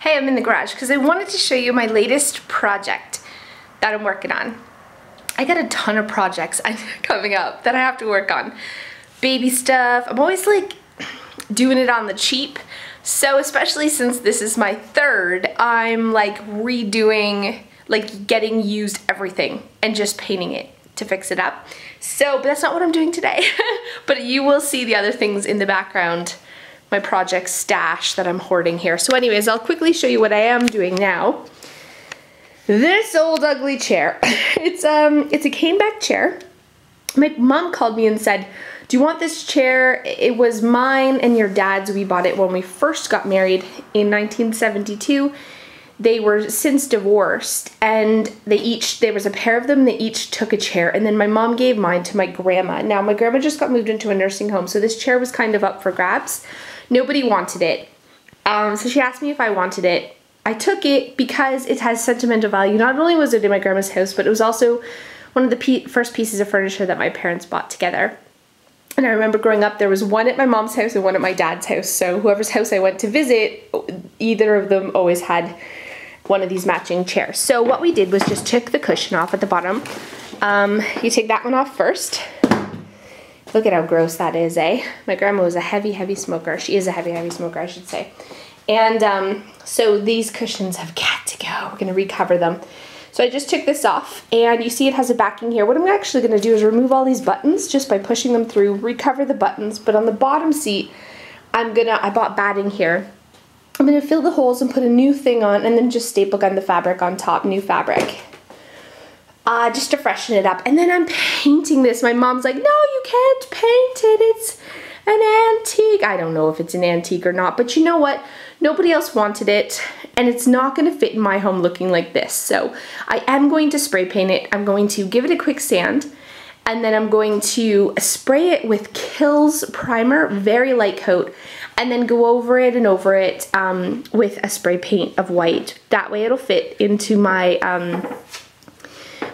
Hey, I'm in the garage because I wanted to show you my latest project that I'm working on. I got a ton of projects coming up that I have to work on. Baby stuff. I'm always like doing it on the cheap. So especially since this is my third, I'm like redoing, like getting used everything and just painting it to fix it up. So, but that's not what I'm doing today. But you will see the other things in the background, my project stash that I'm hoarding here. So anyways, I'll quickly show you what I am doing now. This old ugly chair. It's a cane back chair. My mom called me and said, do you want this chair? It was mine and your dad's. We bought it when we first got married in 1972. They were since divorced, and there was a pair of them, they each took a chair, and then my mom gave mine to my grandma. Now my grandma just got moved into a nursing home, so this chair was kind of up for grabs. Nobody wanted it. So she asked me if I wanted it. I took it because it has sentimental value. Not only was it in my grandma's house, but it was also one of the first pieces of furniture that my parents bought together. And I remember growing up, there was one at my mom's house and one at my dad's house. So whoever's house I went to visit, either of them always had one of these matching chairs. So what we did was just took the cushion off at the bottom. You take that one off first. Look at how gross that is, eh? My grandma was a heavy smoker. She is a heavy smoker, I should say. And so these cushions have got to go. We're gonna recover them. So I just took this off, and you see it has a backing here. What I'm actually gonna do is remove all these buttons just by pushing them through, recover the buttons, but on the bottom seat, I bought batting here. I'm gonna fill the holes and put a new thing on, and then just staple gun the fabric on top, new fabric. Just to freshen it up. And then I'm painting this. My mom's like, no, you can't paint it. It's an antique. I don't know if it's an antique or not, but you know what? Nobody else wanted it, and it's not gonna fit in my home looking like this. So I am going to spray paint it. I'm going to give it a quick sand, and then I'm going to spray it with Kills primer, very light coat, and then go over it and over it with a spray paint of white. That way it'll fit into my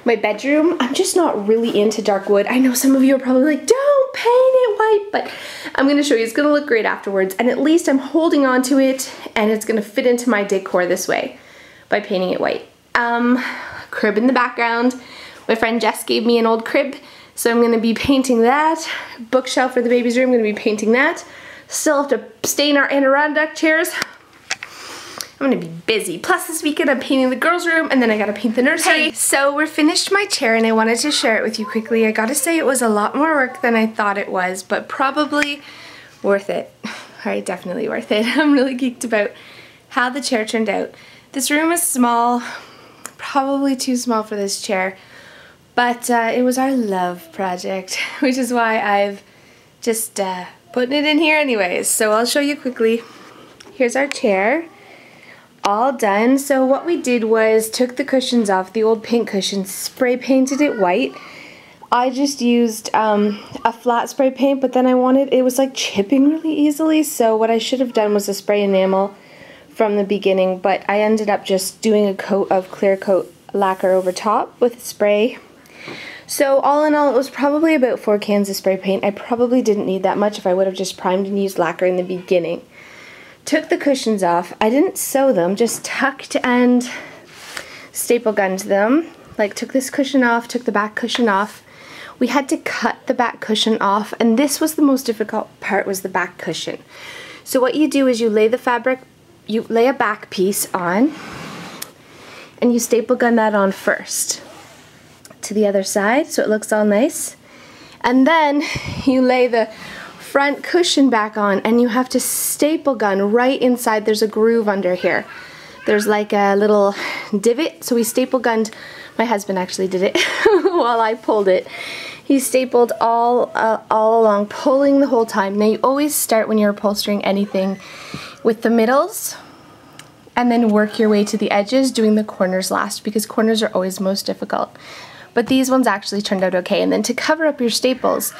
my bedroom. I'm just not really into dark wood. I know some of you are probably like, don't paint it white, but I'm gonna show you. It's gonna look great afterwards, and at least I'm holding on to it, and it's gonna fit into my decor this way by painting it white. Crib in the background. My friend Jess gave me an old crib, so I'm gonna be painting that. Bookshelf for the baby's room, I'm gonna be painting that. Still have to stain our Adirondack chairs. I'm gonna be busy. Plus this weekend I'm painting the girls' room, and then I gotta paint the nursery. Hey, so we're finished my chair, and I wanted to share it with you quickly. I gotta say it was a lot more work than I thought it was, but probably worth it. Alright, definitely worth it. I'm really geeked about how the chair turned out. This room is small, probably too small for this chair, but it was our love project, which is why I've just putting it in here anyways. So I'll show you quickly. Here's our chair. All done. So what we did was took the cushions off, the old pink cushions, spray painted it white. I just used a flat spray paint, but then it was like chipping really easily, so what I should have done was a spray enamel from the beginning, but I ended up just doing a coat of clear coat lacquer over top with spray. So all in all, it was probably about 4 cans of spray paint. I probably didn't need that much if I would have just primed and used lacquer in the beginning. Took the cushions off. I didn't sew them, just tucked and staple gunned them. Like took this cushion off, took the back cushion off. We had to cut the back cushion off, and this was the most difficult part, was the back cushion. So what you do is you lay the fabric, you lay a back piece on, and you staple gun that on first to the other side so it looks all nice. And then you lay the front cushion back on, and you have to staple gun right inside. There's a groove under here. There's like a little divot, so we staple gunned. My husband actually did it while I pulled it. He stapled all along, pulling the whole time. Now you always start when you're upholstering anything with the middles, and then work your way to the edges, doing the corners last, because corners are always most difficult. But these ones actually turned out okay. And then to cover up your staples,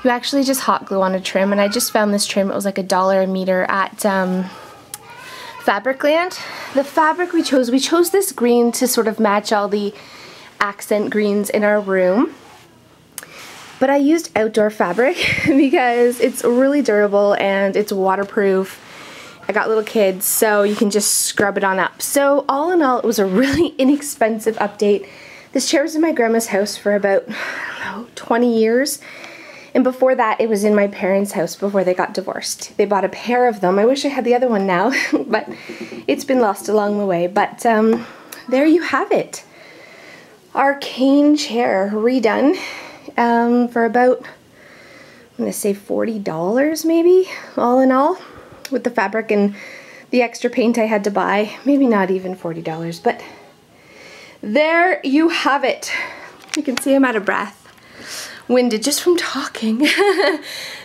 you actually just hot glue on a trim, and I just found this trim. It was like $1 a meter at Fabricland. The fabric we chose this green to sort of match all the accent greens in our room. But I used outdoor fabric because it's really durable and it's waterproof I got little kids, so you can just scrub it on up. So all in all, it was a really inexpensive update. This chair was in my grandma's house for about, I don't know, 20 years. And before that, it was in my parents' house before they got divorced. They bought a pair of them. I wish I had the other one now, but it's been lost along the way. But there you have it. Our cane chair redone for about, I'm gonna say $40 maybe, all in all, with the fabric and the extra paint I had to buy. Maybe not even $40, but there you have it. You can see I'm out of breath. Winded just from talking.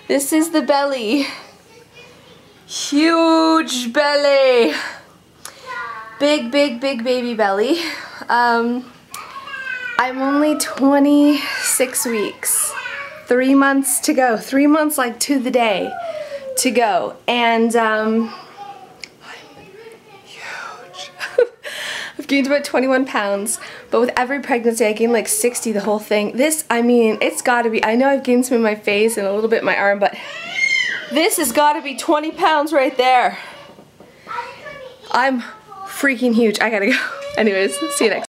This is the belly. Huge belly. Big, big, big baby belly. I'm only 26 weeks. 3 months to go. 3 months like to the day to go. And I'm huge. I've gained about 21 pounds, but with every pregnancy I gained like 60 the whole thing. This, I mean, it's gotta be, I know I've gained some in my face and a little bit in my arm, but this has gotta be 20 pounds right there. I'm freaking huge. I gotta go. Anyways, see you next time.